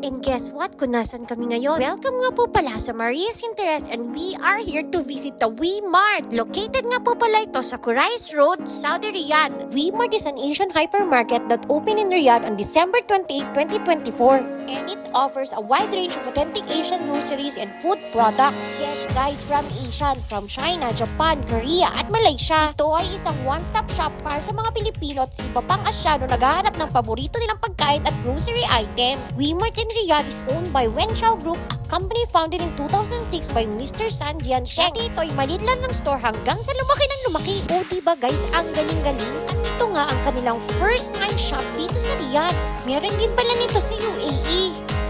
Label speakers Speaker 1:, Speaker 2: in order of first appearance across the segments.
Speaker 1: And guess what? Kung nasan kami ngayon? Welcome nga po pala sa Maria's Interest and we are here to visit the WeMart. Located nga po pala ito sa Qurais Road, Saudi Riyadh. WeMart is an Asian hypermarket that opened in Riyadh on December 28, 2024. And it offers a wide range of authentic Asian groceries and food products. Yes guys, from Asian, from China, Japan, Korea at Malaysia. Ito ay isang one-stop shop para sa mga Pilipino at iba pang Asyano naghahanap ng paborito nilang pagkain at grocery item. WeMart in Riyadh is owned by Wenchow Group, a company founded in 2006 by Mr. San Jiansheng. Dati ito ay maliit lang ng store hanggang sa lumaki ng lumaki. O diba guys, ang galing-galing. At ito nga ang kanilang first time shop dito sa Riyadh. Meron din pala nito sa UAE.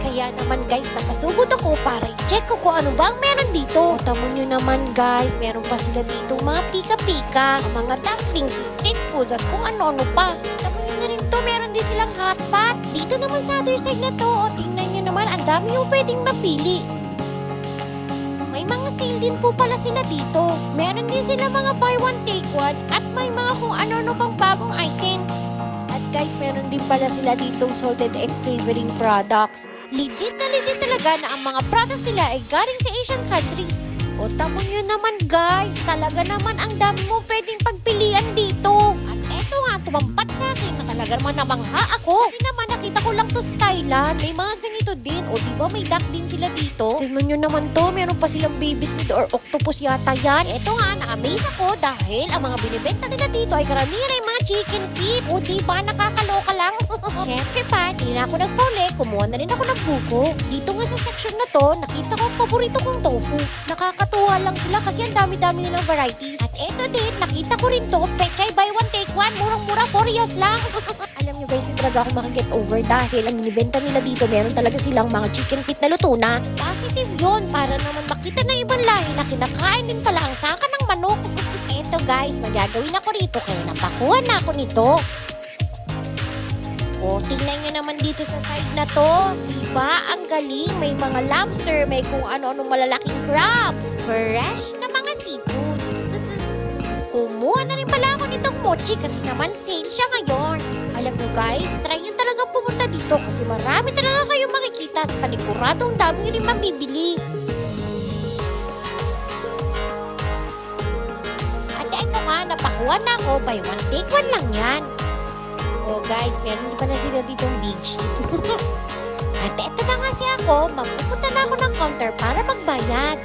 Speaker 1: Kaya naman guys, napasugod ako para i-check ko kung ano ba ang meron dito. O tamo nyo naman guys, meron pa sila dito mga pika-pika, mga dumplings, street foods at kung ano-ano pa. Tamo nyo na rin to, meron din silang hot pot. Dito naman sa other side na to, o tingnan nyo naman, ang dami yung pwedeng mapili. May mga sale din po pala sila dito. Meron din sila mga buy one take one at may mga kung ano-ano pang bagong items. At guys, meron din pala sila ditong salted egg flavoring products. Legit talaga na ang mga products nila ay galing sa Asian countries. O tamo nyo naman guys, talaga naman ang dami mo pwedeng pagpilian dito. At eto nga, tumampat sa akin na talaga naman namangha ako. Kasi naman nakita ko lang to sa Thailand. May mga ganito din. O diba may duck din sila dito? Tingnan nyo naman to, meron pa silang baby squid or octopus yata yan. Eto nga, na-amaze ako dahil ang mga binibenta nila dito ay karamihan ay mga chicken feet. O diba nakakaloka lang? Siyempre pa, di na ako nagpauli, kumuha na rin ako ng buko. Dito nga sa section na to, nakita ko ang paborito kong tofu. Nakakatuwa lang sila kasi ang dami-dami nilang varieties. At eto din, nakita ko rin to, pechay buy one take one, murang-mura 4 years lang. Alam nyo guys, hindi talaga ako makaget over dahil ang binibenta nila dito, meron talaga silang mga chicken feet na luto na. Positive yun, para naman makita na ibang lahi na kinakain din pala ang saka ng manok. Eto guys, magagawin ako rito kaya napakuha na ako nito. O, tingnan nyo naman dito sa side na to. Diba? Ang galing. May mga lobster, may kung ano-anong malalaking crabs. Fresh na mga seafoods. Kumuha na rin pala ako nitong mochi kasi naman sale siya ngayon. Alam nyo guys, try nyo talagang pumunta dito kasi marami talaga kayong makikita sa paniguradong dami rin mabibili. At ano nga, napakuha na ako, buy one take one lang yan. Oh guys, meron pa na sila ditong big sheet. At eto na nga si ako, mapupunta na ako ng counter para magbayad.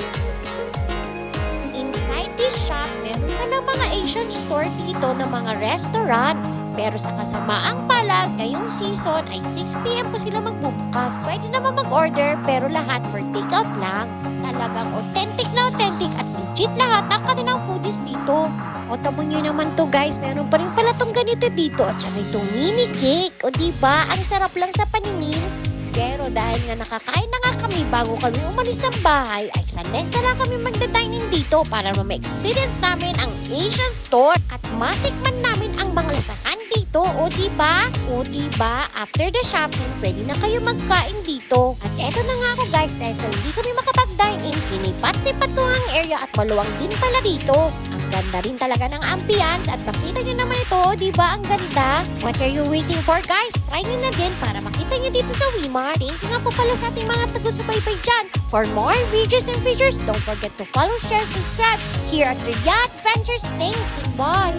Speaker 1: Inside this shop, meron palang mga Asian store dito ng mga restaurant. Pero sa kasamaang palad, ngayong season ay 6 PM pa sila magbubukas. Pwede naman mag-order pero lahat for takeout lang. Talagang authentic na authentic at legit lahat ang kanilang foodies dito. O tamo nyo naman to guys, meron pa rin pala tong ganito dito at saka itong mini cake. O diba, ang sarap lang sa paningin. Pero dahil nga nakakain na nga kami bago kami umalis ng bahay, ay sa next na lang kami magda-dining dito para ma-experience namin ang Asian store at matikman namin ang mga lasahan dito. O diba? O diba, after the shopping, pwede na kayo magkain dito. At eto na nga ako guys, dahil sa hindi kami makapag-dine-in, sinipat-sipat ko ang area at maluwang din pala dito. Ang ganda rin talaga ng ambience at makita nyo naman ito, diba ang ganda? What are you waiting for guys? Try nyo na din para makita nyo dito sa WeMart. Thank you nga po pala sa ating mga taga-subaybay dyan. For more videos and features, don't forget to follow, share, subscribe here at Riyadh Ventures. Thanks and bye!